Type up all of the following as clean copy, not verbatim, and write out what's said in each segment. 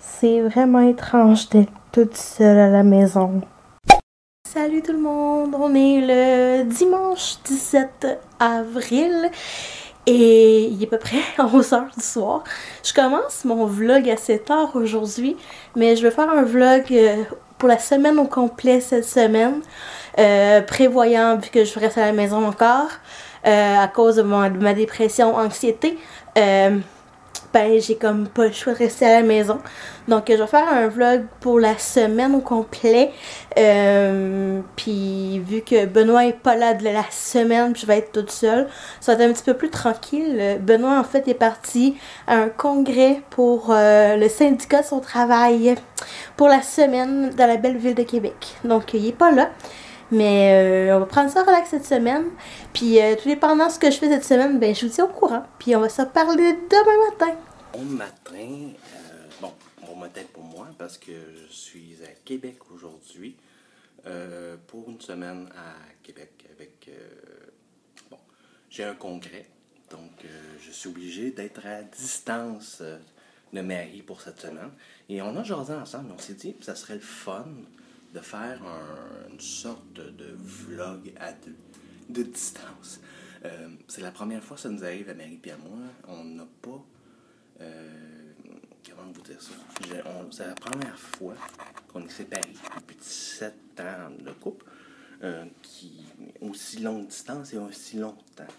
C'est vraiment étrange d'être toute seule à la maison. Salut tout le monde, on est le dimanche 17 avril et il est à peu près 11h du soir. Je commence mon vlog à 7h aujourd'hui, mais je vais faire un vlog pour la semaine au complet cette semaine, prévoyant, vu que je reste à la maison encore, à cause de ma dépression, anxiété. Ben j'ai comme pas le choix de rester à la maison. Donc je vais faire un vlog pour la semaine au complet. Puis vu que Benoît est pas là de la semaine, puis je vais être toute seule, ça va être un petit peu plus tranquille. Benoît en fait est parti à un congrès pour le syndicat de son travail pour la semaine dans la belle ville de Québec. Donc il est pas là. Mais on va prendre ça relax cette semaine. Puis tout dépendant de ce que je fais cette semaine, ben je vous tiens au courant. Puis on va se parler demain matin. Bon matin, bon matin pour moi parce que je suis à Québec aujourd'hui pour une semaine à Québec avec, j'ai un congrès. Donc je suis obligé d'être à distance de Marie pour cette semaine. Et on a jasé ensemble, on s'est dit que ça serait le fun de faire une sorte de vlog à deux, de distance. C'est la première fois que ça nous arrive à Marie et à moi. On n'a pas... comment vous dire ça? C'est la première fois qu'on est séparés depuis 17 ans de couple, qui aussi longue distance et aussi longtemps.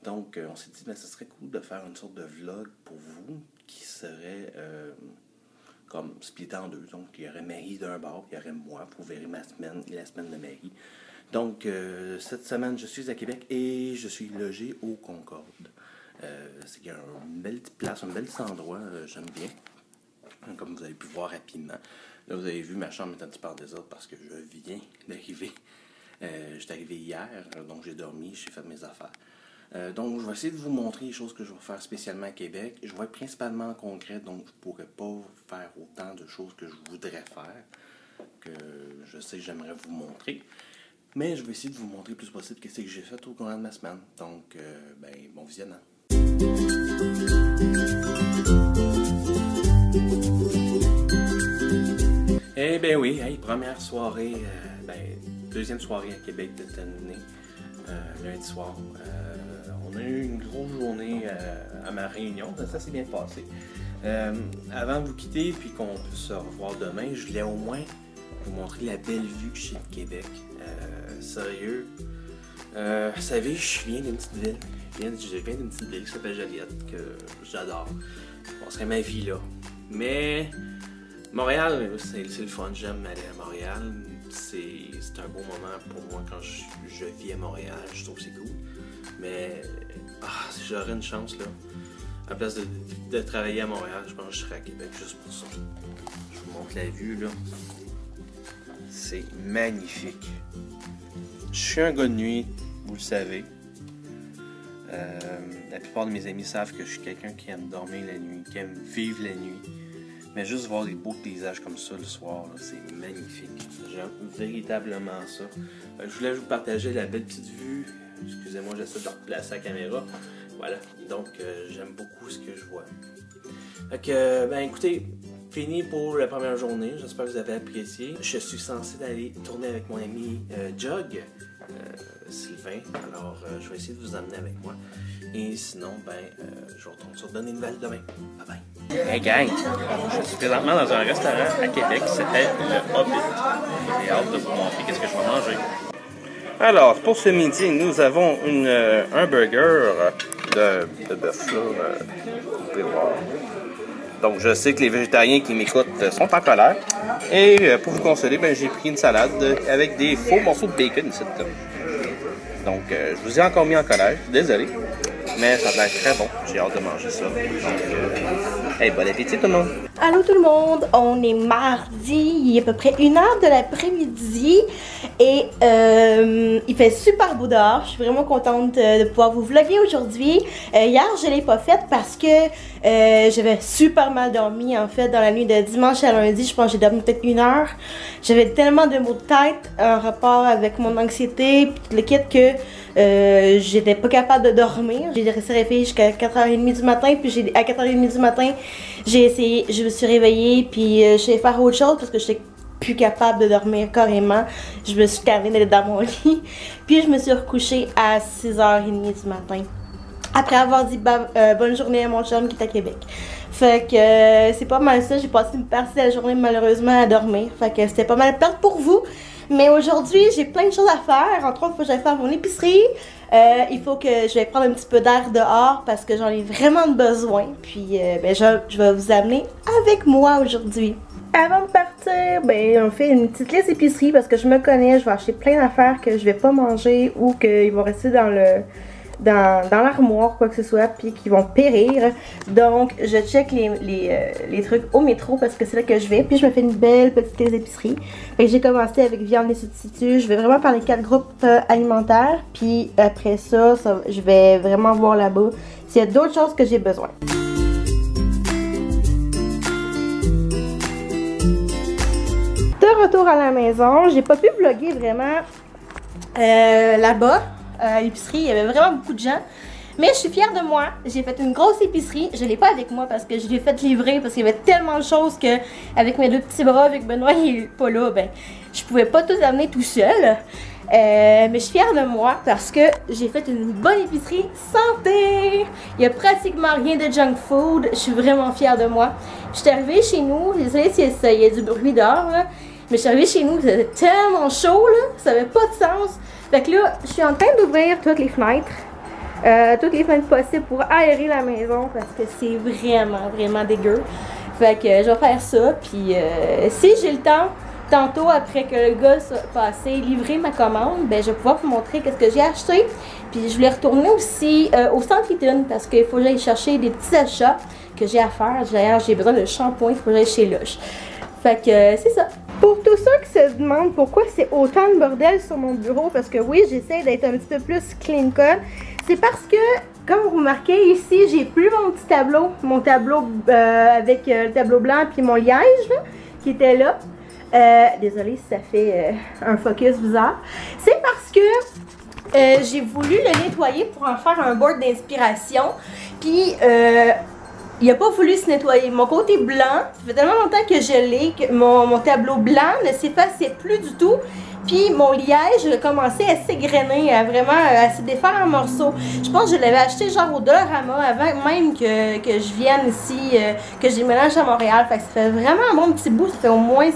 Donc, on s'est dit, ben, ce serait cool de faire une sorte de vlog pour vous qui serait... comme splitté en deux. Donc, il y aurait Marie d'un bord, il y aurait moi pour verrer ma semaine et la semaine de Marie. Donc, cette semaine, je suis à Québec et je suis logé au Concorde. C'est une belle place, un bel endroit, j'aime bien. Comme vous avez pu voir rapidement. Là, vous avez vu, ma chambre est un petit peu en désordre parce que je viens d'arriver. J'étais arrivé hier, donc j'ai dormi, j'ai fait mes affaires. Donc, je vais essayer de vous montrer les choses que je vais faire spécialement à Québec. Je vais être principalement en congrès, donc je ne pourrai pas faire autant de choses que je voudrais faire, que je sais que j'aimerais vous montrer. Mais je vais essayer de vous montrer le plus possible ce que j'ai fait au courant de ma semaine. Donc, bon visionnant. Eh bien oui, hey, première soirée, deuxième soirée à Québec de terminer, lundi soir. On a eu une grosse journée à ma réunion, ça s'est bien passé. Avant de vous quitter puis qu'on puisse se revoir demain, je voulais au moins vous montrer la belle vue que j'ai de Québec. Sérieux, vous savez, je viens d'une petite ville. Je viens d'une petite ville qui s'appelle Joliette, que j'adore. On serait ma vie là. Mais Montréal, c'est le fun, j'aime aller à Montréal. C'est un bon moment pour moi quand je vis à Montréal, je trouve que c'est cool. Mais si j'aurais une chance là, à la place de travailler à Montréal, je pense que je serais à Québec juste pour ça. Je vous montre la vue là. C'est magnifique. Je suis un gars de nuit, vous le savez. La plupart de mes amis savent que je suis quelqu'un qui aime dormir la nuit, qui aime vivre la nuit. Mais juste voir des beaux paysages comme ça le soir, c'est magnifique. J'aime véritablement ça. Je voulais vous partager la belle petite vue. Excusez-moi, j'essaie de replacer la caméra. Voilà, donc j'aime beaucoup ce que je vois. Fait que, écoutez, fini pour la première journée. J'espère que vous avez apprécié. Je suis censé aller tourner avec mon ami Jug, Sylvain. Alors, je vais essayer de vous emmener avec moi. Et sinon, je vous retourne sur Donner une nouvelle demain. Bye bye. Hey gang, je suis présentement dans un restaurant à Québec qui s'appelle le Hobbit. J'ai hâte de vous montrer qu'est-ce que je vais manger. Alors, pour ce midi, nous avons un burger de bœuf, là, vous pouvez voir. Donc, je sais que les végétariens qui m'écoutent sont en colère. Et pour vous consoler, j'ai pris une salade avec des faux morceaux de bacon ici. Donc, je vous ai encore mis en colère, désolé. Mais ça a l'air très bon, j'ai hâte de manger ça. Donc, bon appétit tout le monde! Allô tout le monde, on est mardi, il est à peu près 1h de l'après-midi Et il fait super beau dehors. Je suis vraiment contente de pouvoir vous vlogger aujourd'hui. Hier, je ne l'ai pas faite parce que j'avais super mal dormi en fait dans la nuit de dimanche à lundi. Je pense que j'ai dormi peut-être 1 heure. J'avais tellement de maux de tête en rapport avec mon anxiété puis tout le kit que j'étais pas capable de dormir. J'ai resté réveillée jusqu'à 4h30 du matin. Puis à 4h30 du matin, j'ai essayé, je me suis réveillée puis je suis allée faire autre chose parce que j'étais plus capable de dormir carrément. Je me suis calmée d'aller dans mon lit. Puis je me suis recouchée à 6h30 du matin. Après avoir dit bonne journée à mon chum qui est à Québec. Fait que c'est pas mal ça. J'ai passé une partie de la journée malheureusement à dormir. Fait que c'était pas mal plate pour vous. Mais aujourd'hui, j'ai plein de choses à faire. Entre autres, il faut que j'aille faire mon épicerie. Il faut que je vais prendre un petit peu d'air dehors parce que j'en ai vraiment besoin. Puis ben, je vais vous amener avec moi aujourd'hui. Avant de partir, ben, on fait une petite liste épicerie parce que je me connais, je vais acheter plein d'affaires que je vais pas manger ou qu'ils vont rester dans l'armoire, quoi que ce soit, puis qui vont périr. Donc, je check les trucs au métro parce que c'est là que je vais. Puis, je me fais une belle petite liste d'épicerie. Fait que j'ai commencé avec viande et substituts. Je vais vraiment par les 4 groupes alimentaires. Puis, après ça, je vais vraiment voir là-bas s'il y a d'autres choses que j'ai besoin. De retour à la maison, j'ai pas pu vlogger vraiment là-bas. À l'épicerie, il y avait vraiment beaucoup de gens. Mais je suis fière de moi. J'ai fait une grosse épicerie. Je l'ai pas avec moi parce que je l'ai fait livrer parce qu'il y avait tellement de choses que avec mes 2 petits bras, avec Benoît il est pas là, ben je pouvais pas tout amener tout seul. Mais je suis fière de moi parce que j'ai fait une bonne épicerie santé. Il y a pratiquement rien de junk food. Je suis vraiment fière de moi. Je suis arrivée chez nous. Désolée s'il y a du bruit dehors là. Mais je suis arrivée chez nous, c'était tellement chaud là, ça avait pas de sens. Fait que là, je suis en train d'ouvrir toutes les fenêtres possibles pour aérer la maison parce que c'est vraiment dégueu. Fait que je vais faire ça, puis si j'ai le temps, tantôt après que le gars soit passé livrer ma commande, ben je vais pouvoir vous montrer qu'est-ce que j'ai acheté. Puis je voulais retourner aussi au Centre Eaton parce qu'il faut que j'aille chercher des petits achats que j'ai à faire. D'ailleurs, j'ai besoin de shampoing, il faut que j'aille chez Lush. Fait que c'est ça. Pour tous ceux qui se demandent pourquoi c'est autant de bordel sur mon bureau, parce que oui, j'essaie d'être un petit peu plus clean cut, c'est parce que, comme vous remarquez ici, j'ai plus mon tableau avec le tableau blanc puis mon liège là, qui était là. Désolée si ça fait un focus bizarre. C'est parce que j'ai voulu le nettoyer pour en faire un board d'inspiration. Puis il n'a pas voulu se nettoyer. Mon côté blanc, ça fait tellement longtemps que je l'ai que mon tableau blanc ne s'effaçait plus du tout. Puis mon liège a commencé à s'égrener, à se défaire en morceaux. Je pense que je l'avais acheté genre au Dollarama avant même que je vienne ici, que je déménage à Montréal. Fait que ça fait vraiment un bon petit bout, ça fait au moins 10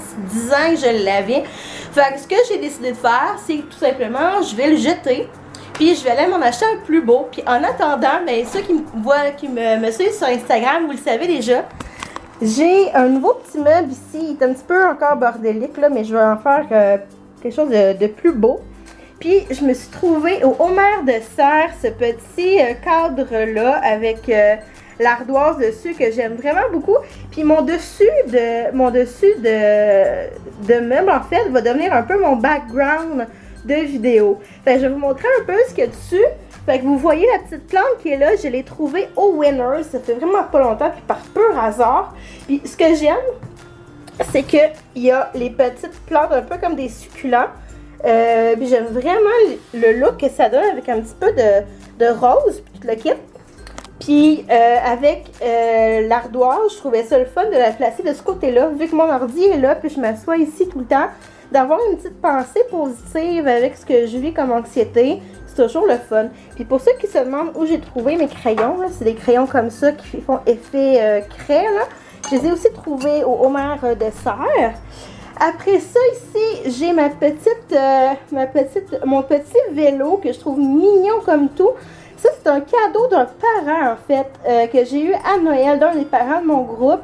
ans que je l'avais. Fait que ce que j'ai décidé de faire, c'est tout simplement, je vais le jeter. Puis je vais aller m'en acheter un plus beau. Puis en attendant, ben ceux qui me suivent sur Instagram, vous le savez déjà, j'ai un nouveau petit meuble ici. Il est un petit peu encore bordélique là, mais je vais en faire quelque chose de plus beau. Puis je me suis trouvée au Homer de serre ce petit cadre là avec l'ardoise dessus que j'aime vraiment beaucoup. Puis mon dessus de meuble en fait va devenir un peu mon background de vidéo. Fait que je vais vous montrer un peu ce qu'il y a dessus. Fait que vous voyez la petite plante qui est là, je l'ai trouvée au Winners. Ça fait vraiment pas longtemps, puis par pur hasard. Puis ce que j'aime, c'est qu'il y a les petites plantes un peu comme des succulents. Puis j'aime vraiment le look que ça donne avec un petit peu de rose, puis tout le kit. Puis avec l'ardoise, je trouvais ça le fun de la placer de ce côté-là. Vu que mon ordi est là, puis je m'assois ici tout le temps, d'avoir une petite pensée positive avec ce que je vis comme anxiété, c'est toujours le fun. Puis pour ceux qui se demandent où j'ai trouvé mes crayons, c'est des crayons comme ça qui font effet craie, là. Je les ai aussi trouvés au Homer de serre. Après ça, ici, j'ai mon petit vélo que je trouve mignon comme tout. Ça, c'est un cadeau d'un parent, en fait, que j'ai eu à Noël, d'un des parents de mon groupe.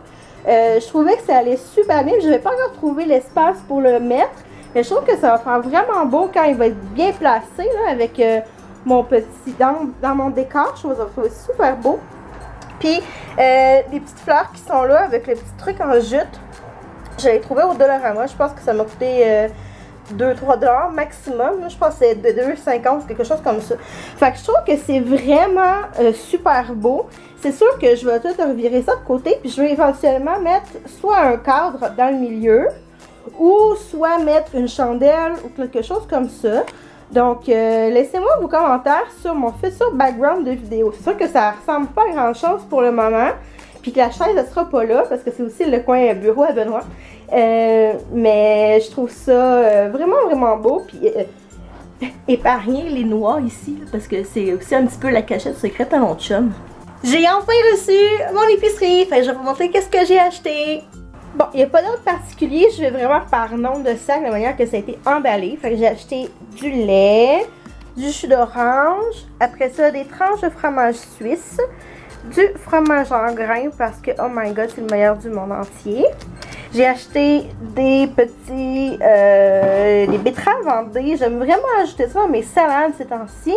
Je trouvais que ça allait super bien. Je n'avais pas encore trouvé l'espace pour le mettre. Mais je trouve que ça va faire vraiment beau quand il va être bien placé, là, avec mon petit... Dans mon décor, je trouve que ça va être super beau. Puis, des petites fleurs qui sont là avec le petit truc en jute. Je l'ai trouvé au Dollarama. Je pense que ça m'a coûté 2-3 $ maximum. Je pense que c'est de 2,50 quelque chose comme ça. Fait que je trouve que c'est vraiment super beau. C'est sûr que je vais tout revirer ça de côté, puis je vais éventuellement mettre soit un cadre dans le milieu, ou soit mettre une chandelle ou quelque chose comme ça. Donc, laissez-moi vos commentaires sur mon futur background de vidéo. C'est sûr que ça ressemble pas à grand chose pour le moment, puis que la chaise ne sera pas là, parce que c'est aussi le coin bureau à Benoît. Mais je trouve ça vraiment beau, puis épargner les noix ici, parce que c'est aussi un petit peu la cachette secrète à mon chum. J'ai enfin reçu mon épicerie, fait que je vais vous montrer qu'est-ce que j'ai acheté. Bon, il n'y a pas d'ordre particulier, je vais vraiment par nombre de sacs, de la manière que ça a été emballé. Fait que j'ai acheté du lait, du jus d'orange, après ça des tranches de fromage suisse, du fromage en grains parce que, oh my god, c'est le meilleur du monde entier. J'ai acheté des petits, des betteraves vendées. J'aime vraiment ajouter ça dans mes salades ces temps-ci.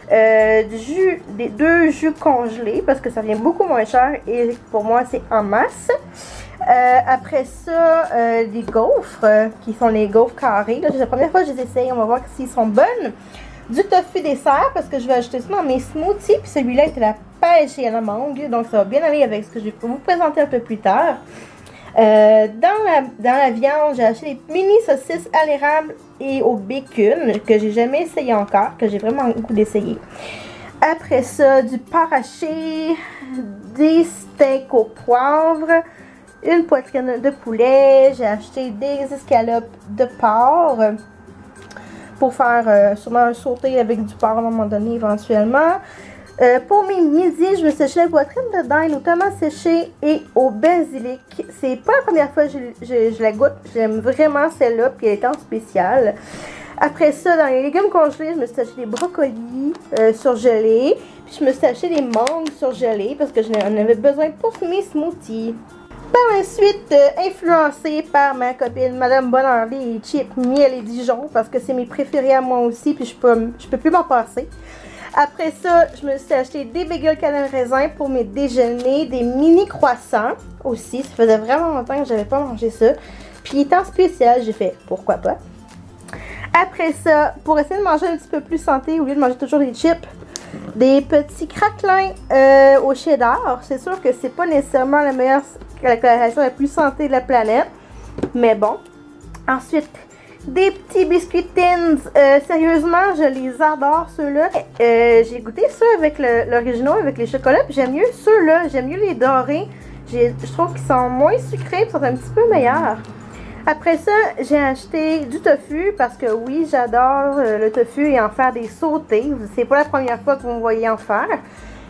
Des 2 jus congelés parce que ça vient beaucoup moins cher et pour moi c'est en masse. Après ça, des gaufres qui sont les gaufres carrés. C'est la première fois que je les essaye, on va voir s'ils sont bonnes. Du tofu dessert parce que je vais ajouter ça dans mes smoothies. Puis celui-là était la pêche et à la mangue, donc ça va bien aller avec ce que je vais vous présenter un peu plus tard. Dans la viande, j'ai acheté des mini saucisses à l'érable et au bacon que j'ai jamais essayé encore, que j'ai vraiment le goût d'essayer. Après ça, du porc haché, des steaks au poivre, une poitrine de poulet, j'ai acheté des escalopes de porc pour faire sûrement un sauté avec du porc à un moment donné éventuellement. Pour mes midis, je me séchais la poitrine de dinde aux tomates séchées et au basilic. C'est pas la première fois que je la goûte. J'aime vraiment celle-là, puis elle est en spécial. Après ça, dans les légumes congelés, je me suis acheté des brocolis surgelés. Puis je me suis acheté des mangues surgelées parce que j'en avais besoin pour mes smoothies. Par la suite, influencée par ma copine Madame Bonardi et chips, miel et Dijon parce que c'est mes préférés à moi aussi, puis je peux plus m'en passer. Après ça, je me suis acheté des bagels cannelle raisin pour mes déjeuners, des mini croissants aussi. Ça faisait vraiment longtemps que j'avais pas mangé ça. Puis étant spécial, j'ai fait pourquoi pas. Après ça, pour essayer de manger un petit peu plus santé, au lieu de manger toujours des chips, des petits craquelins au cheddar. C'est sûr que c'est pas nécessairement la coloration la plus santé de la planète, mais bon. Ensuite, des petits biscuits Tins. Sérieusement, je les adore ceux-là. J'ai goûté ceux avec l'original, avec les chocolats, puis j'aime mieux ceux-là. J'aime mieux les dorés. Je trouve qu'ils sont moins sucrés, ils sont un petit peu meilleurs. Après ça, j'ai acheté du tofu parce que oui, j'adore le tofu et en faire des sautés. C'est pas la première fois que vous me voyez en faire.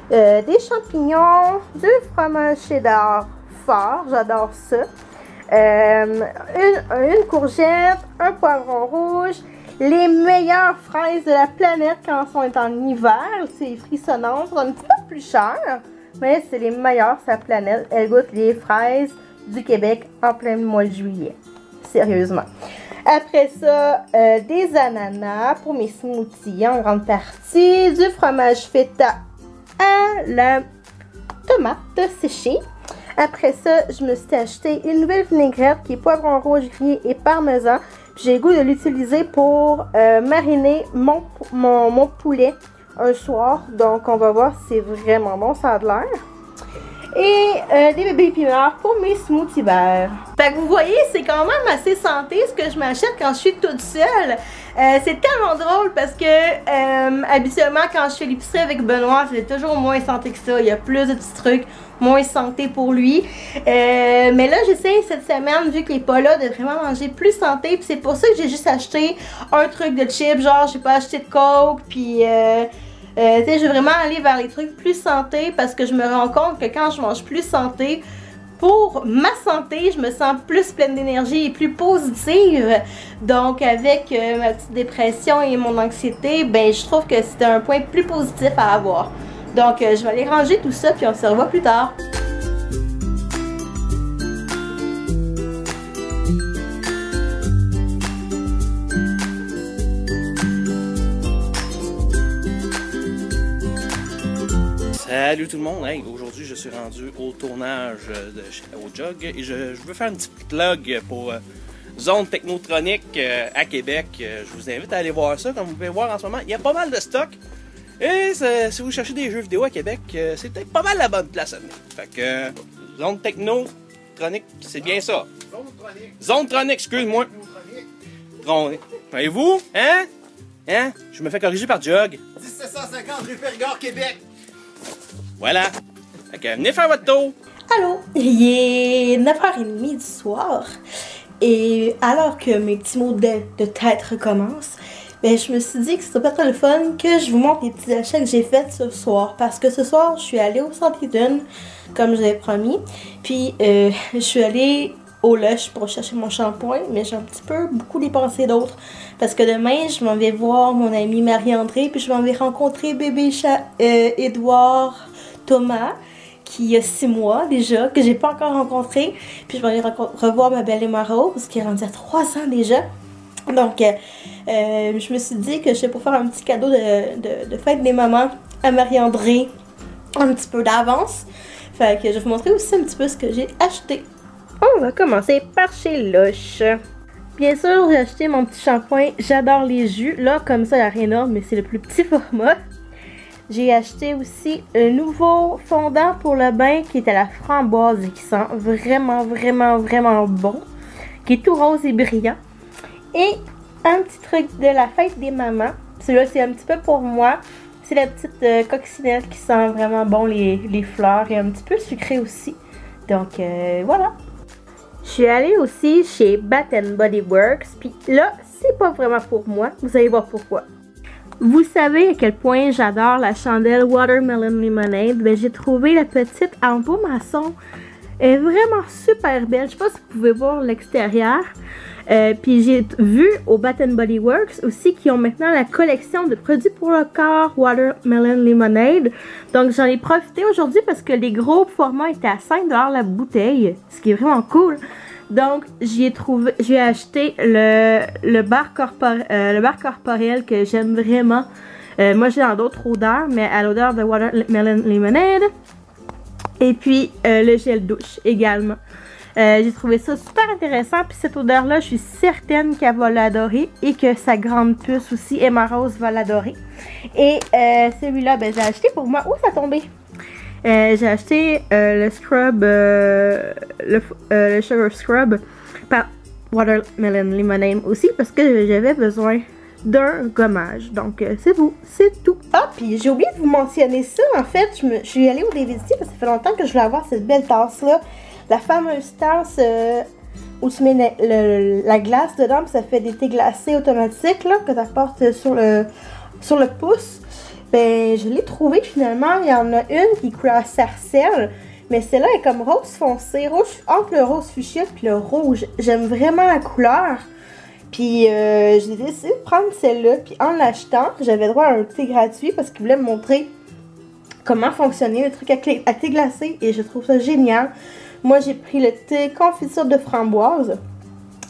Des champignons, du fromage cheddar fort, j'adore ça. Une courgette, un poivron rouge, les meilleures fraises de la planète quand on est en hiver. C'est frissonnant, c'est un petit peu plus cher, mais c'est les meilleures sur la planète. Elles goûtent les fraises du Québec en plein mois de juillet. Sérieusement. Après ça, des ananas pour mes smoothies en grande partie, du fromage feta à la tomate séchée. Après ça, je me suis acheté une nouvelle vinaigrette qui est poivron rouge grillé et parmesan. J'ai le goût de l'utiliser pour mariner mon poulet un soir. Donc, on va voir si c'est vraiment bon, ça a de l'air. Et des bébés épinards pour mes smoothies verts. Fait que vous voyez, c'est quand même assez santé ce que je m'achète quand je suis toute seule. C'est tellement drôle parce que habituellement quand je fais l'épicerie avec Benoît, c'est toujours moins santé que ça. Il y a plus de petits trucs moins santé pour lui. Mais là, j'essaie cette semaine, vu qu'il n'est pas là, de vraiment manger plus santé. Puis c'est pour ça que j'ai juste acheté un truc de chips, genre j'ai pas acheté de Coke, puis tu sais, je veux vraiment aller vers les trucs plus santé parce que je me rends compte que quand je mange plus santé, pour ma santé, je me sens plus pleine d'énergie et plus positive. Donc avec ma petite dépression et mon anxiété, ben je trouve que c'est un point plus positif à avoir. Donc je vais aller ranger tout ça puis on se revoit plus tard. Salut tout le monde, hey, aujourd'hui je suis rendu au tournage au Jug et je veux faire une petite plug pour Zone Technotronic à Québec. Je vous invite à aller voir ça. Comme vous pouvez voir en ce moment, il y a pas mal de stock. Et si vous cherchez des jeux vidéo à Québec, c'est peut-être pas mal la bonne place à venir. Fait que Zone Technotronic, c'est bien ça. Zone Tronic, excuse-moi. Et vous, hein? Hein? Je me fais corriger par Jug. 1750 rue Périgord, Québec. Voilà. Fait que venez faire votre tour. Allô, il est 9h30 du soir et alors que mes petits mots de tête recommencent, ben, je me suis dit que c'était pas très le fun que je vous montre les petits achats que j'ai faits ce soir. Parce que ce soir, je suis allée au Centre Eden, comme j'avais promis. Puis, je suis allée au Lush pour chercher mon shampoing, mais j'ai un petit peu beaucoup dépensé d'autres. Parce que demain, je m'en vais voir mon amie Marie-André, puis je m'en vais rencontrer bébé chat Édouard Thomas, qui a 6 mois déjà, que j'ai pas encore rencontré. Puis je vais aller revoir ma belle Emma Rose, qui est rendue à 3 ans déjà. Donc, je me suis dit que je vais pour faire un petit cadeau de fête des mamans à Marie-André un petit peu d'avance. Fait que je vais vous montrer aussi un petit peu ce que j'ai acheté. On va commencer par chez Lush. Bien sûr, j'ai acheté mon petit shampoing. J'adore les jus. Là, comme ça, il n'y a rien d'énorme, mais c'est le plus petit format. J'ai acheté aussi un nouveau fondant pour le bain qui est à la framboise et qui sent vraiment, vraiment, vraiment bon. Qui est tout rose et brillant. Et un petit truc de la fête des mamans. Celui-là, c'est un petit peu pour moi. C'est la petite coccinelle qui sent vraiment bon les fleurs et un petit peu sucré aussi. Donc, voilà. Je suis allée aussi chez Bath & Body Works. Puis là, c'est pas vraiment pour moi. Vous allez voir pourquoi. Vous savez à quel point j'adore la chandelle Watermelon Lemonade. Ben, j'ai trouvé la petite en beau maçon. Elle est vraiment super belle. Je sais pas si vous pouvez voir l'extérieur. Puis j'ai vu au Bath & Body Works aussi qu'ils ont maintenant la collection de produits pour le corps Watermelon Lemonade. Donc j'en ai profité aujourd'hui parce que les gros formats étaient à 5$ la bouteille, ce qui est vraiment cool. Donc j'ai acheté le bar corporel que j'aime vraiment. Moi j'ai dans d'autres odeurs, mais à l'odeur de Watermelon Lemonade. Et puis le gel douche également. J'ai trouvé ça super intéressant. Puis cette odeur-là, je suis certaine qu'elle va l'adorer. Et que sa grande puce aussi, Emma Rose, va l'adorer. Et celui-là, ben, j'ai acheté pour moi. Où ça a tombé? J'ai acheté le scrub, le Sugar Scrub par Watermelon Lemonade aussi. Parce que j'avais besoin d'un gommage. Donc, c'est beau, c'est tout. Ah, puis j'ai oublié de vous mentionner ça. En fait, je suis allée au DVD parce que ça fait longtemps que je voulais avoir cette belle tasse-là. La fameuse tasse où tu mets la glace dedans, puis ça fait des thés glacés automatiques là, que tu apportes sur le pouce. Ben, je l'ai trouvée finalement. Il y en a une qui est couleur sarcelle, mais celle-là est comme rose foncé, rouge, entre le rose fuchsia et le rouge. J'aime vraiment la couleur. Puis j'ai décidé de prendre celle-là, puis en l'achetant, j'avais droit à un thé gratuit parce qu'il voulait me montrer comment fonctionnait le truc à thé glacé et je trouve ça génial. Moi, j'ai pris le thé confiture de framboise,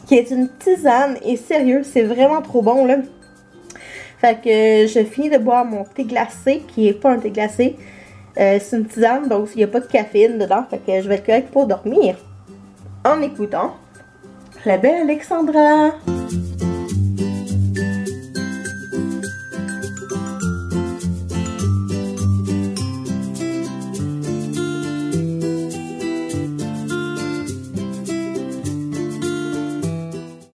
qui est une tisane. Et sérieux, c'est vraiment trop bon, là. Fait que je finis de boire mon thé glacé, qui est pas un thé glacé. C'est une tisane, donc il n'y a pas de caféine dedans. Fait que je vais être correcte pour dormir. En écoutant la belle Alexandra.